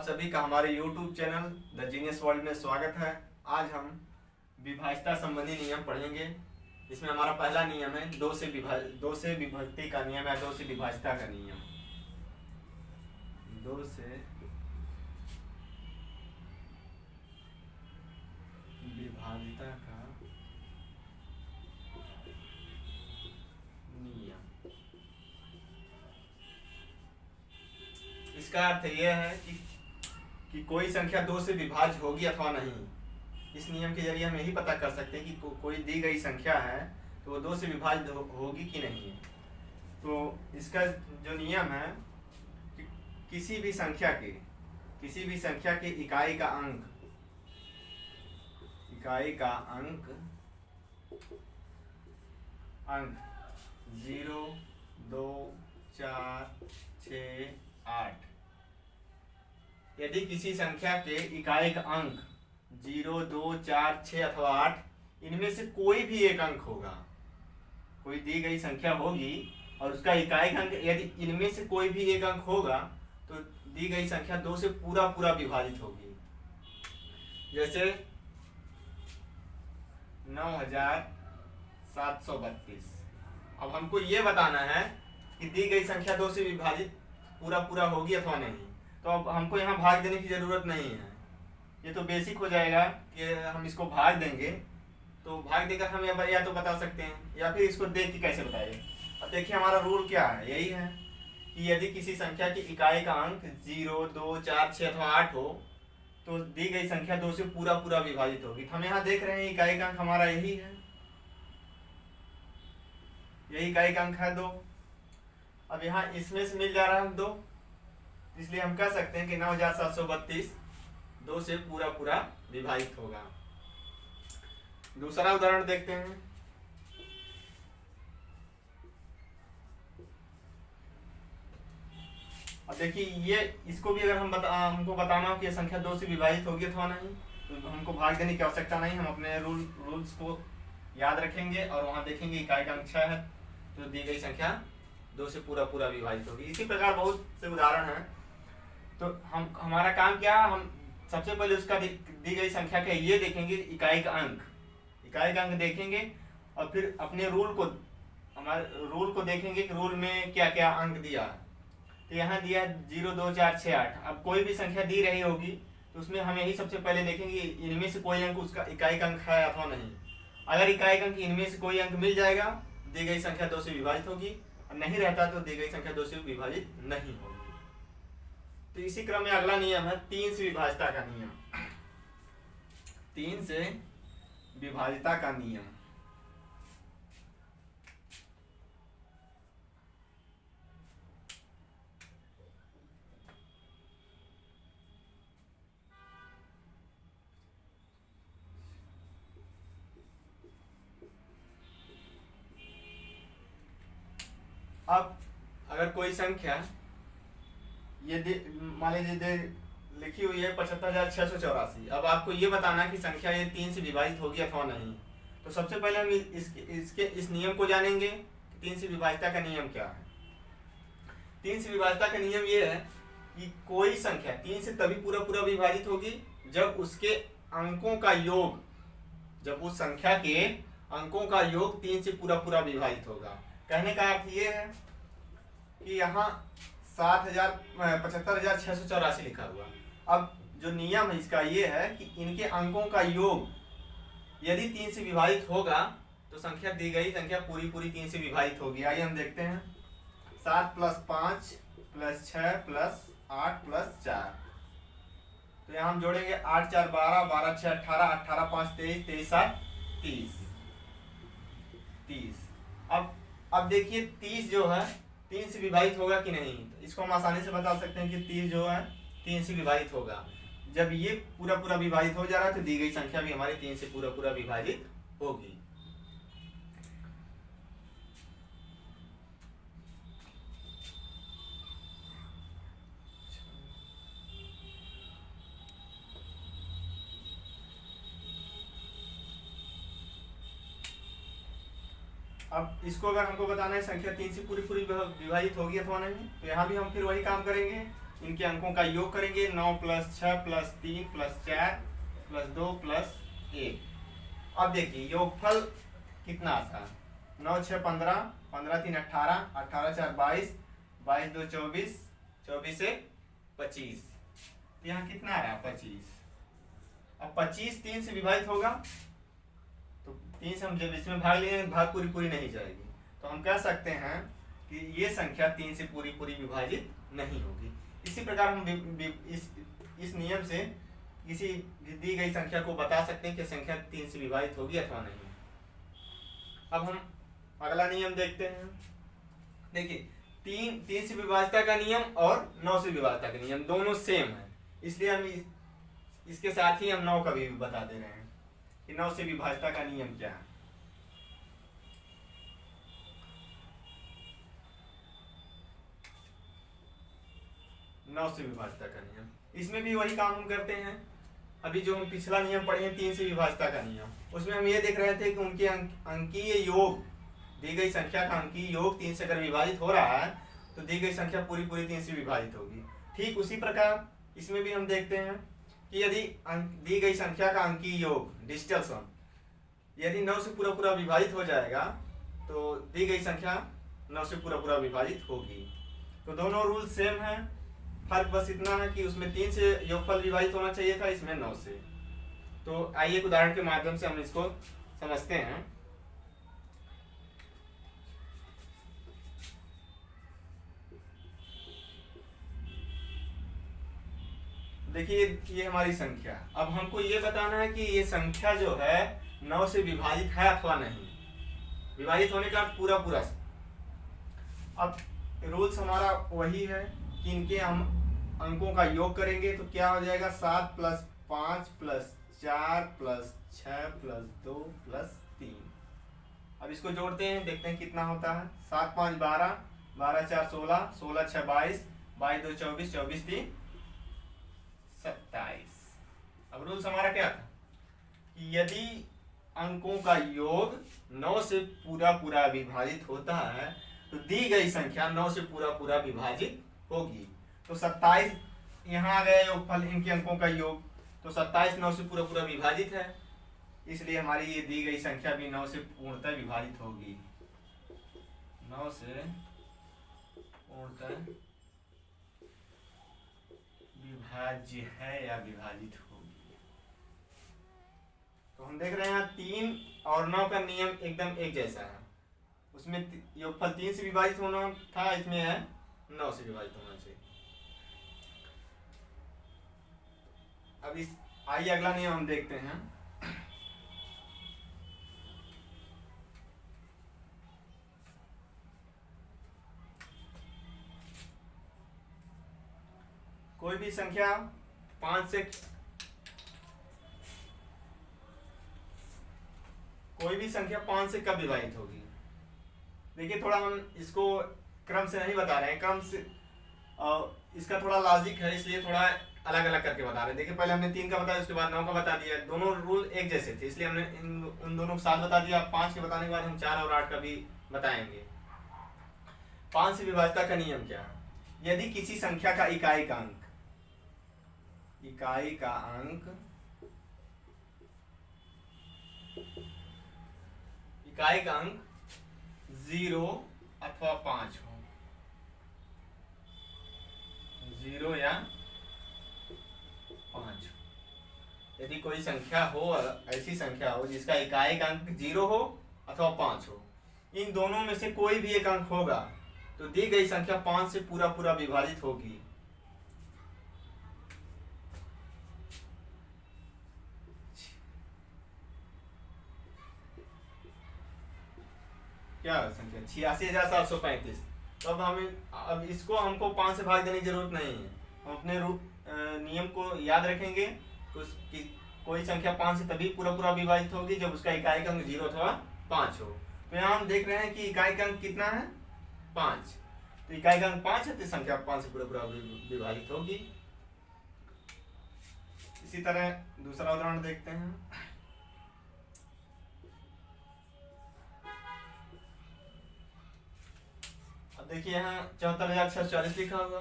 आप सभी का हमारे YouTube channel the genius world में स्वागत है। आज हम विभाज्यता संबंधी नियम पढ़ेंगे। इसमें हमारा पहला नियम है दो से विभक्ति का नियम है, दो से विभाज्यता का नियम। दो से विभाज्यता का नियम। इसका अर्थ यह है कि कोई संख्या दो से विभाज्य होगी अथवा नहीं। इस नियम के जरिए हम यही पता कर सकते हैं कि कोई दी गई संख्या है तो वो दो से विभाज्य होगी कि नहीं। तो इसका जो नियम है कि किसी भी संख्या के इकाई का अंक 0, 2, 4, 6, 8। यदि किसी संख्या के इकाई का अंक 0, 2, 4, 6 अथवा 8 इनमें से कोई भी एक अंक होगा, कोई दी गई संख्या होगी और उसका इकाई का अंक यदि इनमें से कोई भी एक अंक होगा तो दी गई संख्या दो से पूरा विभाजित होगी। जैसे 9732। अब हमको ये बताना है कि दी गई संख्या दो से विभाजित पूरा होगी अथवा नहीं। तो अब हमको यहाँ भाग देने की जरूरत नहीं है, ये तो बेसिक हो जाएगा कि हम इसको भाग देंगे। तो भाग देकर हम या तो बता सकते हैं या फिर इसको देख के कैसे बताइए। अब देखिए हमारा रूल क्या है, यही है कि यदि किसी संख्या की इकाई का अंक 0, 2, 4, 6 अथवा 8 हो तो दी गई संख्या दो से पूरा विभाजित होगी। तो हम यहाँ देख रहे हैं इकाई का अंक हमारा यही है, यही इकाई का अंक है 2। अब यहाँ इसमें से मिल जा रहा है 2, इसलिए हम कह सकते हैं कि 9732 2 से पूरा विभाजित होगा। दूसरा उदाहरण देखते हैं। अब देखिए ये इसको भी अगर हमको बताना हो कि ये संख्या 2 से विभाजित होगी अथवा नहीं तो हमको भाग देने की आवश्यकता नहीं। हम अपने रूल्स को याद रखेंगे और वहां देखेंगे इकाई का अंक 6 है तो दी गई संख्या 2 से पूरा विभाजित होगी। इसी प्रकार बहुत से उदाहरण हैं। तो हमारा काम क्या है, हम सबसे पहले उसका दी गई संख्या का ये देखेंगे इकाई का अंक देखेंगे और फिर अपने हमारे रूल को देखेंगे कि रूल में क्या क्या अंक दिया है। तो यहाँ दिया 0, 2, 4, 6, 8। अब कोई भी संख्या दी रही होगी तो उसमें हम यही सबसे पहले देखेंगे इनमें से कोई अंक उसका इकाई का अंक है अथवा नहीं। अगर इकाई का अंक इनमें से कोई अंक मिल जाएगा दी गई संख्या 2 से विभाजित होगी, और नहीं रहता तो दी गई संख्या 2 से विभाजित नहीं होगी। तो इसी क्रम में अगला नियम है 3 से विभाज्यता का नियम। 3 से विभाज्यता का नियम। अब अगर कोई संख्या ये मान लीजिए लिखी हुई है 75,684। अब आपको ये बताना है कि संख्या ये 3 से विभाजित होगी अथवा नहीं। तो सबसे पहले हम इस नियम को जानेंगे कि 3 से विभाज्यता का नियम क्या है। 3 से विभाज्यता का नियम ये है कि कोई संख्या 3 से तभी पूरा विभाजित होगी जब उसके अंकों का योग, जब उस संख्या के अंकों का योग 3 से पूरा विभाजित होगा। कहने का अर्थ ये है कि यहाँ 75,684 लिखा हुआ। अब जो नियम है इसका ये है कि इनके अंकों का योग यदि 3 से विभाजित होगा तो संख्या दी गई संख्या पूरी 3 से विभाजित होगी। आइए हम देखते हैं। 7 + 5 + 6 + 8 + 4। तो यहाँ हम जोड़ेंगे 8, 4, 12, 12, 6, 18, 18, 5, 23, 23, 7, 30। अब देखिए 30 जो है 3 से विभाजित होगा कि नहीं। तो इसको हम आसानी से बता सकते हैं कि 30 जो है 3 से विभाजित होगा। जब ये पूरा विभाजित हो जा रहा है तो दी गई संख्या भी हमारी 3 से पूरा विभाजित होगी। अब इसको अगर हमको बताना है संख्या 3 से पूरी विभाजित होगी अथवा नहीं तो यहाँ भी हम फिर वही काम करेंगे। इनके अंकों का योग करेंगे, 9 + 6 + 3 + 4 + 2 + 1। अब देखिए योगफल कितना आता है, 9 6 15, 15 3 18, 18 4 22, 22 2 24, 24 1 25। यहाँ कितना आ रहा है 25। अब 25 3 से विभाजित होगा, तो 3 से हम जब इसमें भाग लेंगे भाग पूरी पूरी नहीं जाएगी, तो हम कह सकते हैं कि ये संख्या 3 से पूरी पूरी विभाजित नहीं होगी। इसी प्रकार हम इस नियम से किसी भी दी गई संख्या को बता सकते हैं कि संख्या 3 से विभाजित होगी अथवा नहीं। अब हम अगला नियम देखते हैं। देखिए 3 से विभाजता का नियम और 9 से विभाजता का नियम दोनों सेम है, इसलिए हम इसके साथ ही हम 9 का भी बता दे रहे हैं कि 9 से विभाजता का नियम क्या है। नौ से विभाजता का नियम, इसमें भी वही काम हम करते हैं। अभी जो हम पिछला नियम पढ़े हैं 3 से विभाजता का नियम, उसमें हम ये देख रहे थे कि उनके अंकीय योग, दी गई संख्या का अंकीय योग 3 से अगर विभाजित हो रहा है तो दी गई संख्या पूरी पूरी 3 से विभाजित होगी। ठीक उसी प्रकार इसमें भी हम देखते हैं कि यदि दी गई संख्या का अंकीय योग डिजिटल सम यदि 9 से पूरा पूरा विभाजित हो जाएगा तो दी गई संख्या 9 से पूरा पूरा विभाजित होगी। तो दोनों रूल सेम है, फर्क बस इतना है कि उसमें 3 से योगफल विभाजित होना चाहिए था, इसमें 9 से। तो आइए एक उदाहरण के माध्यम से हम इसको समझते हैं। देखिए ये हमारी संख्या, अब हमको ये बताना है कि ये संख्या जो है 9 से विभाजित है अथवा नहीं, विभाजित होने का पूरा पूरा। अब रूल्स हमारा वही है कि इनके हम अंकों का योग करेंगे तो क्या हो जाएगा, 7 + 5 + 4 + 6 + 2 + 3। अब इसको जोड़ते हैं, देखते हैं कितना होता है। 7 5 12, 12 4 16, 16 6 22, 22 2 24, 24 3 27। अब रूल्स हमारा क्या था कि यदि अंकों का योग 9 से पूरा पूरा विभाजित होता है तो दी गई संख्या 9 से पूरा पूरा विभाजित होगी। तो 27 यहाँ आ गया योगफल इनके अंकों का योग, तो 27 9 से पूरा पूरा विभाजित है, इसलिए हमारी ये दी गई संख्या भी 9 से पूर्णतः विभाजित होगी। 9 से पूर्णतः विभाज्य है या विभाजित होगी। तो हम देख रहे हैं 3 और 9 का नियम एकदम एक जैसा है, उसमें योगफल 3 से विभाजित होना था, इसमें है 9 से विभाजित होना चाहिए। अब इस आइए अगला नियम हम देखते हैं। कोई भी संख्या 5 से कब विभाजित होगी। देखिए थोड़ा हम इसको क्रम से नहीं बता रहे हैं, क्रम से इसका थोड़ा लॉजिक है, इसलिए थोड़ा अलग अलग करके बता रहे हैं। देखिए पहले हमने 3 का बताया, उसके बाद 9 का बता दिया, दोनों रूल एक जैसे थे इसलिए हमने उन दोनों को साथ बता दिया। 5 के बताने के बाद हम 4 और 8 का भी बताएंगे। 5 से विभाजता का नियम क्या है, यदि किसी संख्या का इकाई का अंक 0 अथवा 5 हो, 0 या 5 हो। यदि कोई संख्या हो, ऐसी संख्या हो जिसका इकाई का अंक 0 हो अथवा 5 हो, इन दोनों में से कोई भी एक अंक होगा तो दी गई संख्या 5 से पूरा पूरा विभाजित होगी। क्या संख्या 86,735। तो अब इसको हमको 5 से भाग देने की जरूरत नहीं है, हम अपने नियम को याद रखेंगे। तो कोई संख्या 5 से तभी पूरा पूरा विभाजित होगी जब उसका इकाई का अंक 0 अथवा 5 हो। तो यहाँ हम देख रहे हैं कि इकाई का अंक कितना है, 5, तो इकाई का अंक 5 है तो संख्या 5 से पूरा पूरा विभाजित होगी। इसी तरह दूसरा उदाहरण देखते हैं। अब देखिए यहाँ 74,640 लिखा हुआ,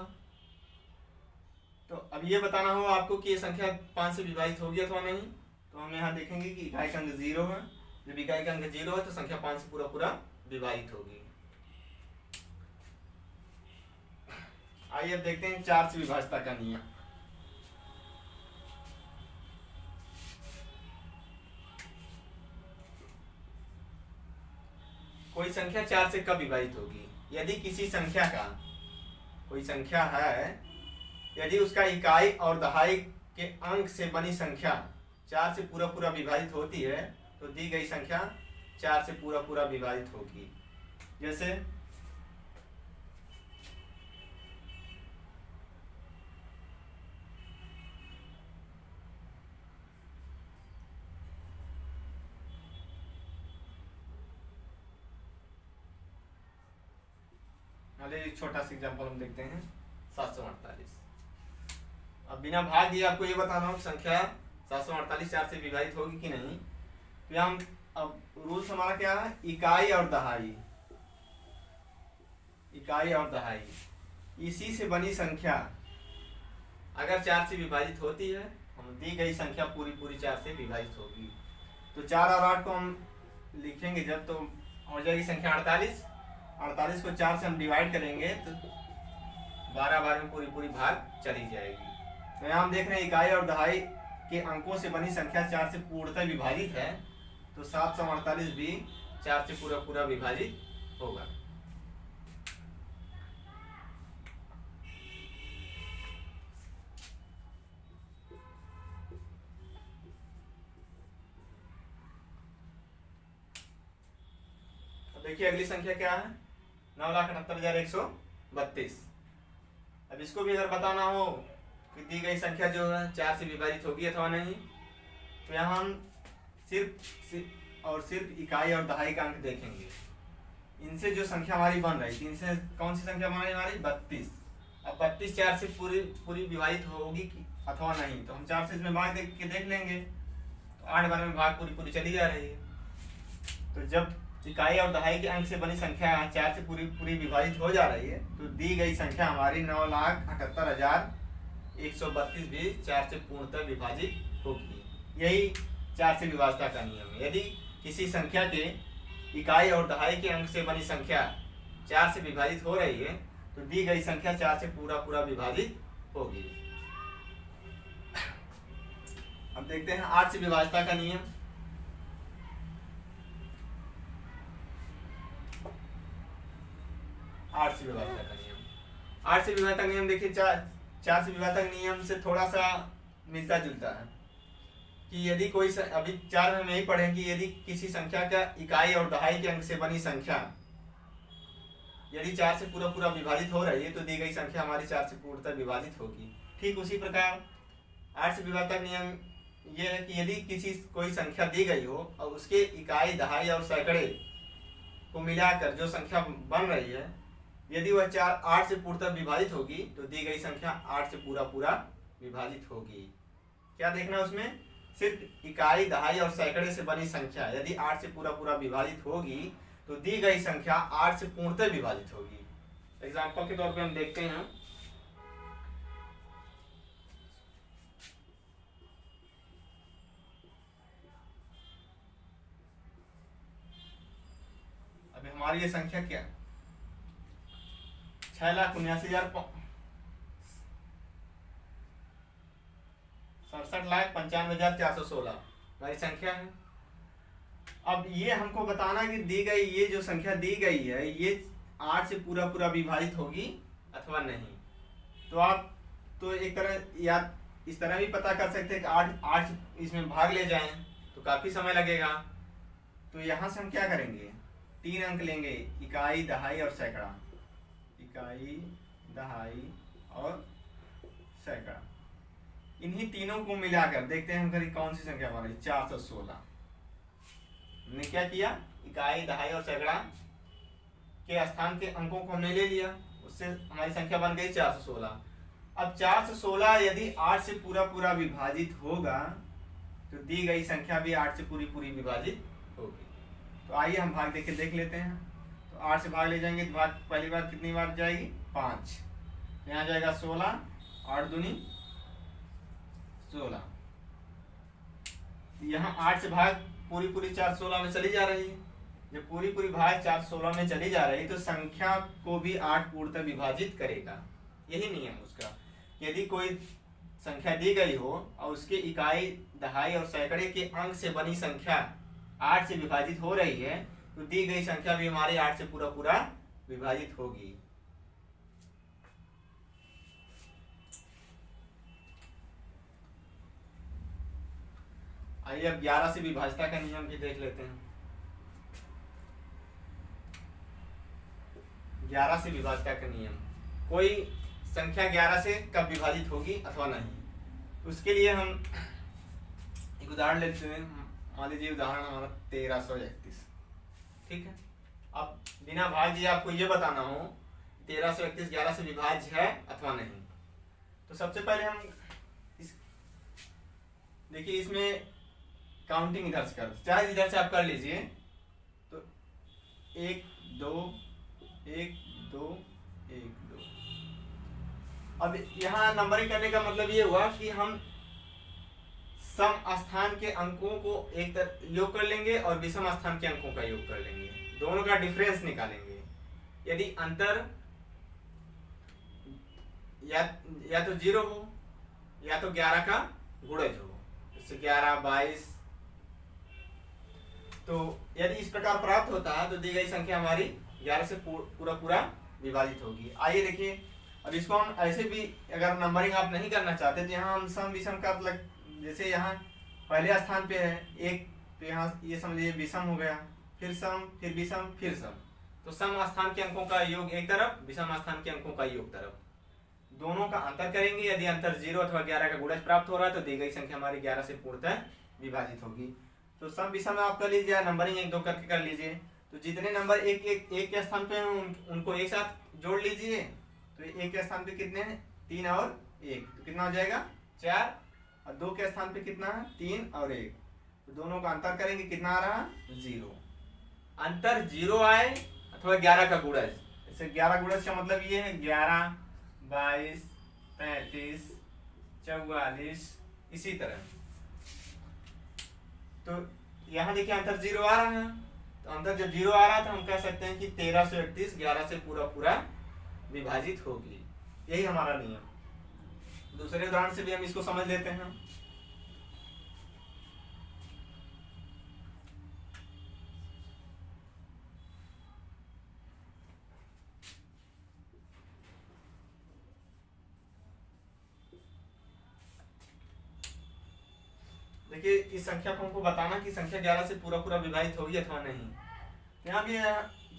तो अब ये बताना हो आपको कि ये संख्या 5 से विभाजित होगी अथवा नहीं। तो हम यहाँ देखेंगे कि इकाई का अंक 0 है। जब इकाई का अंक 0 है तो संख्या 5 से पूरा पूरा विभाजित होगी। आइए अब देखते हैं 4 से विभाजता का नियम। कोई संख्या 4 से कब विभाजित होगी? यदि किसी संख्या का, कोई संख्या है, यदि उसका इकाई और दहाई के अंक से बनी संख्या 4 से पूरा पूरा विभाजित होती है तो दी गई संख्या 4 से पूरा पूरा विभाजित होगी। जैसे छोटा सा एग्जांपल हम देखते हैं 748। अब बिना भाग दिए आपको ये बताना हो संख्या 748 4 से विभाजित होगी कि नहीं। तो यहाँ अब रूल्स हमारा क्या है, इकाई और दहाई, इकाई और दहाई इसी से बनी संख्या अगर 4 से विभाजित होती है, हम दी गई संख्या पूरी पूरी 4 से विभाजित होगी। तो 4 और 8 को हम लिखेंगे जब, तो हो जाएगी संख्या 48। 48 को 4 से हम डिवाइड करेंगे तो 12 बार में पूरी पूरी भाग चली जाएगी। तो यहाँ हम देख रहे हैं इकाई और दहाई के अंकों से बनी संख्या 4 से पूर्णतः विभाजित है, तो 748 भी 4 से पूरा पूरा विभाजित होगा। देखिए अगली संख्या क्या है, 9,78,132। अब इसको भी अगर बताना हो कि दी गई संख्या जो है 4 से विभाजित होगी अथवा नहीं, तो यहाँ हम सिर्फ इकाई और दहाई का अंक देखेंगे। इनसे जो संख्या हमारी बन रही थी, इनसे कौन सी संख्या बन रही हमारी 32। अब 32 4 से पूरी पूरी विभाजित होगी अथवा नहीं, तो हम 4 से इसमें भाग देख लेंगे, तो 8 बार में भाग पूरी पूरी चली जा रही है। तो जब इकाई और दहाई के अंक से बनी संख्या 4 से पूरी पूरी विभाजित हो जा रही है तो दी गई संख्या हमारी 9,78,132 भी 4 से पूर्णतः विभाजित होगी। यही 4 से विभाजता का नियम है। यदि किसी संख्या के इकाई और दहाई के अंक से बनी संख्या 4 से विभाजित हो रही है तो दी गई संख्या 4 से पूरा पूरा विभाजित होगी। अब देखते हैं 8 से विभाजता का नियम। आठ से विभाजक नियम देखिए 4 से विभाजक नियम से थोड़ा सा मिलता जुलता है कि यदि कोई अभी 4 में यही पढ़े कि यदि किसी संख्या का इकाई और दहाई के अंक से बनी संख्या यदि 4 से पूरा पूरा विभाजित हो रही है तो दी गई संख्या हमारी 4 से पूर्णतः विभाजित होगी। ठीक उसी प्रकार 8 से विभाजक नियम यह है कि यदि कोई संख्या दी गई हो और उसके इकाई दहाई और सैकड़े को मिलाकर जो संख्या बन रही है, यदि वह 8 से पूर्णतः विभाजित होगी तो दी गई संख्या 8 से पूरा पूरा विभाजित होगी। क्या देखना उसमें, सिर्फ इकाई दहाई और सैकड़े से बनी संख्या यदि 8 से पूरा पूरा विभाजित होगी तो दी गई संख्या 8 से पूर्णतः विभाजित होगी। एग्जाम्पल के तौर पे हम देखते हैं, अभी हमारी ये संख्या क्या 6,79,67,95,416 हमारी संख्या है। अब ये हमको बताना कि दी गई ये जो संख्या दी गई है ये 8 से पूरा पूरा विभाजित होगी अथवा नहीं। तो आप तो एक तरह या इस तरह भी पता कर सकते हैं कि 8 इसमें भाग ले जाएं तो काफी समय लगेगा। तो यहाँ से हम क्या करेंगे, 3 अंक लेंगे, इकाई दहाई और सैकड़ा, इकाई दहाई और सैकड़ा, इन्हीं तीनों को मिलाकर देखते हैं हम कौन सी संख्या बन रही 416। हमने क्या किया, इकाई दहाई और सैकड़ा के स्थान के अंकों को हमने ले लिया, उससे हमारी संख्या बन गई 416। अब 416 यदि 8 से पूरा पूरा विभाजित होगा तो दी गई संख्या भी 8 से पूरी पूरी विभाजित होगी। तो आइए हम भाग देख लेते हैं। तो 8 से भाग ले जाएंगे तो भाग पहली बार कितनी बार जाएगी 5, यहाँ जाएगा 16, 8 दूनी 16। यहाँ 8 से भाग पूरी 4 16 में चली जा रही है। जब पूरी भाग 4 16 में चली जा रही तो संख्या को भी 8 पूर्णतः विभाजित करेगा। यही नियम उसका। यदि कोई संख्या दी गई हो और उसके इकाई, दहाई और सैकड़े के अंक से बनी संख्या 8 से विभाजित हो रही है तो दी गई संख्या भी हमारी 8 से पूरा विभाजित होगी। आइए अब 11 से विभाज्यता का नियम भी देख लेते हैं। 11 से विभाज्यता का नियम, कोई संख्या 11 से कब विभाजित होगी अथवा नहीं, उसके लिए हम एक उदाहरण लेते हैं। मान लीजिए उदाहरण हमारा 1331, ठीक है। अब बिना भाग दिए आपको ये बताना हो 1331 11 से विभाज्य है अथवा नहीं। तो सबसे पहले हम देखिए इसमें काउंटिंग इधर से कर, चाहे इधर से आप कर लीजिए। तो 1 2 1 2 1 2। अब यहाँ नंबरिंग करने का मतलब ये हुआ कि हम सम स्थान के अंकों को एक तरफ योग कर लेंगे और विषम स्थान के अंकों का योग कर लेंगे, दोनों का डिफरेंस निकालेंगे। यदि अंतर या तो 0 हो या तो 11 का गुणज हो, जैसे 11 22। तो यदि इस प्रकार प्राप्त होता है तो दी गई संख्या हमारी 11 से पूरा विभाजित होगी। आइए देखिए, अब इसको हम ऐसे भी अगर नंबरिंग आप नहीं करना चाहते तो यहाँ हम सम विषम का जैसे यहाँ पहले स्थान पे है 1, तो यहाँ ये समझिए विषम हो गया, फिर सम, फिर विषम, फिर सम। तो सम स्थान के अंकों का योग एक तरफ, विषम स्थान के अंकों का योग तरफ, दोनों का अंतर करेंगे। यदि अंतर 0 अथवा 11 का गुणज प्राप्त हो रहा है तो दी गई संख्या हमारी 11 से पूर्णतः विभाजित होगी। तो सम विषम आप कर लीजिए, नंबरिंग 1 2 करके कर लीजिए। तो जितने नंबर एक के स्थान पे हैं उनको एक साथ जोड़ लीजिए। तो एक के स्थान पे कितने हैं 3 और 1, तो कितना हो जाएगा 4। और 2 के स्थान पे कितना है 3 और 1, तो दोनों का अंतर करेंगे, कितना आ रहा है 0। अंतर 0 आए अथवा 11 का गुणज, जैसे 11 गुणज का मतलब ये है 11 22 33 44 इसी तरह। तो यहाँ देखिए अंतर 0 आ रहा है, तो अंतर जब 0 आ रहा है तो हम कह सकते हैं कि 1331 11 से पूरा विभाजित होगी। यही हमारा नियम। दूसरे उदाहरण से भी हम इसको समझ लेते हैं। देखिए इस संख्या को हमको बताना कि संख्या 11 से पूरा विभाजित होगी अथवा नहीं। यहाँ भी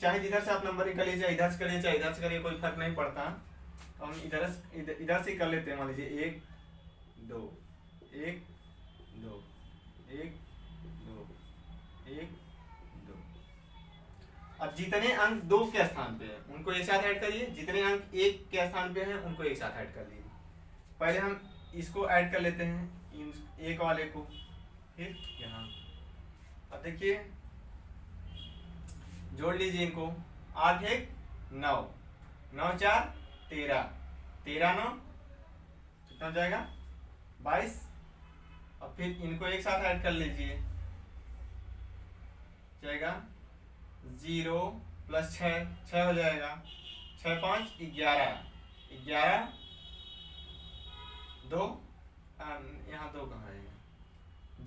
चाहे जिधर से आप नंबरिंग कर लीजिए, इधर से करिए चाहे इधर से करिए, कोई फर्क नहीं पड़ता। तो हम इधर से कर लेते हैं। मान लीजिए 1 2 1 2 1 2 1 2। अब जितने अंक 2 के स्थान पे हैं उनको एक साथ ऐड करिए, जितने अंक 1 के स्थान पे हैं उनको एक साथ ऐड कर लीजिए। पहले हम इसको ऐड कर लेते हैं, एक वाले को, फिर यहाँ। अब देखिए जोड़ लीजिए इनको, 8 1 9 9 4 13 13 9 कितना हो जाएगा 22। और फिर इनको एक साथ ऐड कर लीजिए, जाएगा 0 + 6 6 हो जाएगा, 6 5 11 11 2, यहाँ 2 कहाँ है,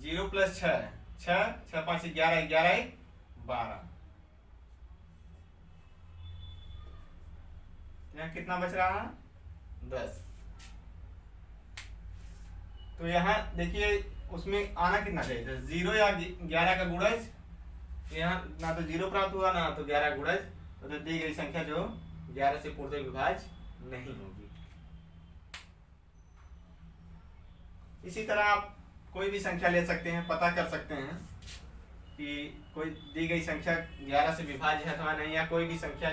0 + 6 6 6 5 11 11 1 12। यहाँ कितना बच रहा है 10। तो यहाँ देखिए उसमें आना कितना चाहिए 0 या 11 का गुणज। यहाँ ना तो 0 प्राप्त हुआ ना तो 11 गुणज, तो दी गई संख्या जो 11 से पूर्णतः विभाज्य नहीं होगी। इसी तरह आप कोई भी संख्या ले सकते हैं, पता कर सकते हैं कि कोई दी गई संख्या 11 से विभाज्य है अथवा नहीं, या कोई भी संख्या,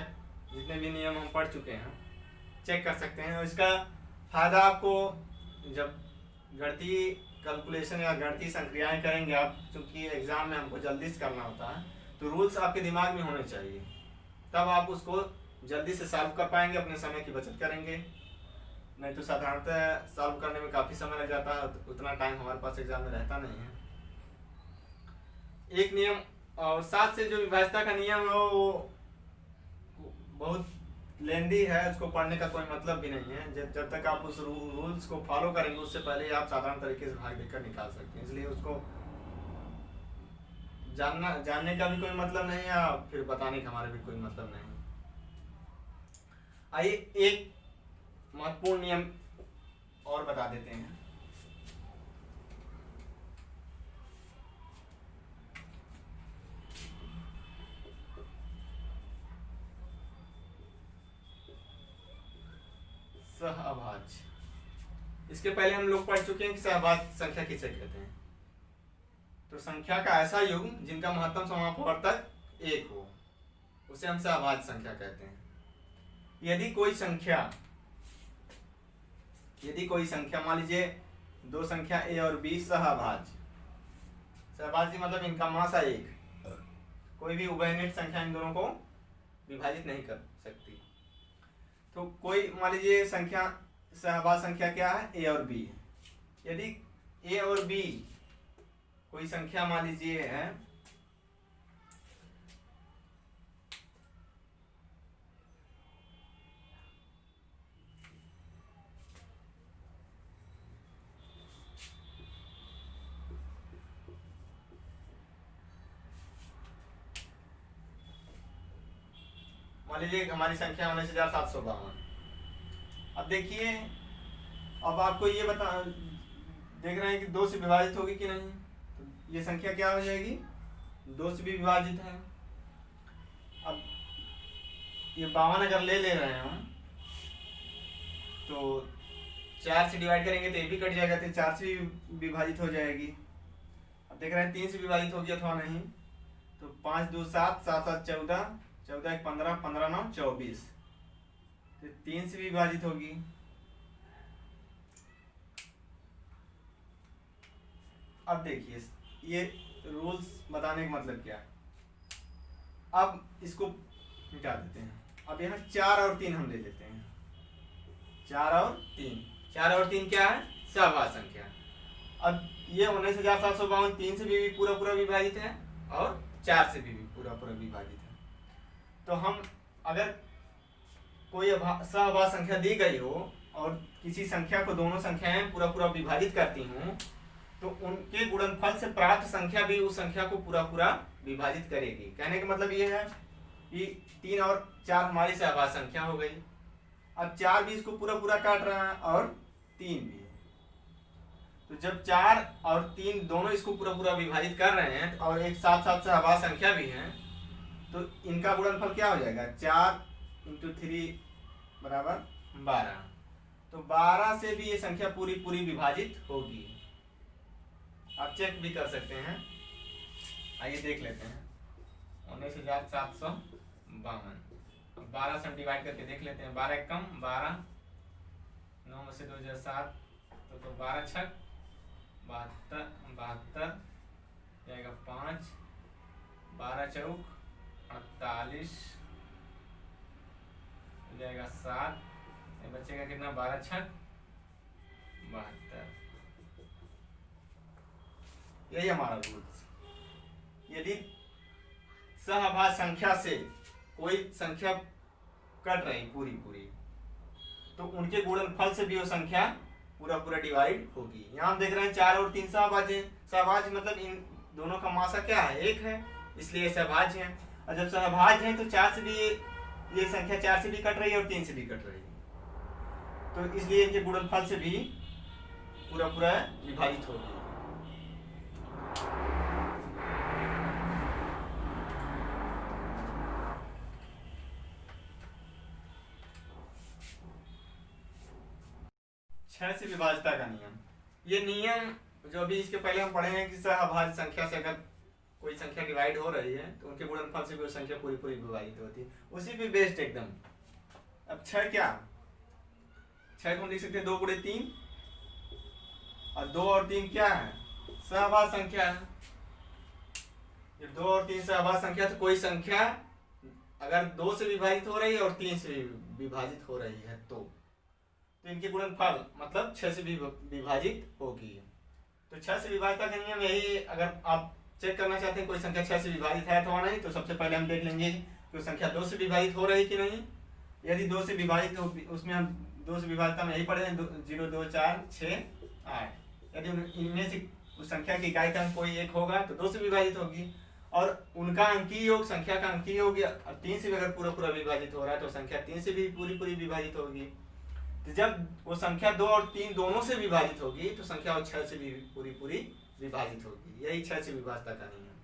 जितने भी नियम हम पढ़ चुके हैं चेक कर सकते हैं। और इसका फायदा आपको जब गणितीय कैलकुलेशन या गणितीय संक्रियाएं करेंगे आप, चूंकि एग्जाम में हमको जल्दी से करना होता है, तो रूल्स आपके दिमाग में होने चाहिए, तब आप उसको जल्दी से सॉल्व कर पाएंगे, अपने समय की बचत करेंगे। नहीं तो साधारणतः सॉल्व करने में काफ़ी समय लग जाता है, उतना टाइम हमारे पास एग्जाम में रहता नहीं है। एक नियम और 7 से जो विभाज्यता का नियम है वो बहुत लेंदी है, उसको पढ़ने का कोई मतलब भी नहीं है। जब तक आप उस रूल्स को फॉलो करेंगे उससे पहले ही आप साधारण तरीके से भाग देकर निकाल सकते हैं, इसलिए उसको जानने का भी कोई मतलब नहीं है और फिर बताने का हमारे भी कोई मतलब नहीं। आइए एक महत्वपूर्ण नियम और बता देते हैं। सहअभाज्य, इसके पहले हम लोग पढ़ चुके हैं कि सहअभाज्य संख्या किसे कहते हैं। तो संख्या का ऐसा योग जिनका महत्तम समापवर्तक 1 हो उसे हम सहअभाज्य संख्या कहते हैं। यदि कोई संख्या मान लीजिए दो संख्या a और b सहअभाज्य मतलब इनका मासा 1, कोई भी उभयनिष्ठ संख्या इन दोनों को विभाजित नहीं कर सकती। तो कोई मान लीजिए संख्या सहअभाज्य संख्या क्या है, a और b। यदि a और b कोई संख्या मान लीजिए है मान लीजिए हमारी संख्या 19,752। अब देखिए, अब आपको ये देख रहे हैं कि 2 से विभाजित होगी कि नहीं। तो ये संख्या क्या हो जाएगी, 2 से भी विभाजित है। अब ये 52 अगर ले रहे हैं हम तो 4 से डिवाइड करेंगे तो ये भी कट जाएगा, तो 4 से भी विभाजित हो जाएगी। अब देख रहे हैं 3 से विभाजित हो गया अथवा नहीं। तो 5 2 7 7 7 14 14 1 15 15 9 24, तो 3 से विभाजित होगी। अब देखिए ये रूल्स बताने का मतलब क्या है। अब इसको मिटा देते हैं। अब यहाँ 4 और 3 हम ले लेते हैं। 4 और 3 क्या है, सहअभाज्य संख्या। अब ये 19,752 3 से भी पूरा विभाजित है और 4 से भी पूरा विभाजित है। तो हम अगर कोई सहअभाज्य संख्या दी गई हो और किसी संख्या को दोनों संख्याएं पूरा विभाजित करती हूँ तो उनके गुणनफल से प्राप्त संख्या भी उस संख्या को पूरा विभाजित करेगी। कहने का मतलब ये है कि 3 और 4 हमारी सहअभाज्य संख्या हो गई। अब 4 भी इसको पूरा काट रहा है और 3 भी। तो जब 4 और 3 दोनों इसको पूरा विभाजित कर रहे हैं और एक साथ सहअभाज्य संख्या भी है, तो इनका गुणनफल क्या हो जाएगा, 4 × 3 बराबर 12। तो 12 से भी ये संख्या पूरी विभाजित होगी। आप चेक भी कर सकते हैं। आइए देख लेते हैं। 19,752 12 से हम डिवाइड करके देख लेते हैं। 12 कम 12, 9 में से 2 7, तो 12 छक 72 जाएगा 5, 12 चौक 48 हो जाएगा 7, बचेगा कितना, 12 छक 72। यही हमारा रूल्स। यदि सहअभाज्य संख्या से कोई संख्या कट रही पूरी तो उनके गुणनफल से भी वो संख्या पूरा डिवाइड होगी। यहाँ हम देख रहे हैं 4 और 3 सहअभाज्य। सहअभाज्य मतलब इन दोनों का मासा क्या है, 1 है, इसलिए सहअभाज्य है। और जब सहअभाज्य है तो 4 से भी ये संख्या 4 से भी कट रही है और 3 से भी कट रही है, तो इसलिए इनके गुणनफल से भी पूरा विभाजित होगी। छह से विभाज्यता का नियम। ये नियम जो अभी इसके पहले हम पढ़े हैं कि सहअभाज्य संख्या से अगर कोई संख्या डिवाइड हो रही है तो उनके गुणनफल से भी वो संख्या पूरी विभाजित होती है, उसी पे बेस्ड एकदम। अब 6 क्या, 6 को हम लिख सकते हैं 2 × 3, और 2 और 3 क्या है, सहअभाज्य संख्या है। जब 2 और 3 सहअभाज्य संख्या तो कोई संख्या अगर 2 से विभाजित हो रही है और 3 से विभाजित हो रही है तो तो इनके गुणनफल मतलब 6 से विभाजित होगी। तो 6 से विभाजित का नियम यही, अगर आप चेक करना चाहते हैं कोई संख्या 6 से विभाजित है अथवा नहीं, तो सबसे पहले हम देख लेंगे कि संख्या 2 से विभाजित हो रही कि नहीं। यदि 2 से विभाजित हो, उसमें हम 2 से विभाजित हम यही पढ़े हैं 0 2 4 6 8। यदि इनमें से उस संख्या की इकाई का अंक कोई एक होगा तो 2 से विभाजित होगी, और उनका अंकीय योग, संख्या का अंकीय योग 3 से भी अगर पूरा पूरा विभाजित हो रहा है तो संख्या 3 से भी पूरी पूरी विभाजित होगी। तो जब वो संख्या 2 और 3 दोनों से विभाजित होगी तो संख्या 6 से भी पूरी पूरी विभाजित होगी। यही 6 से विभाजित का नियम है।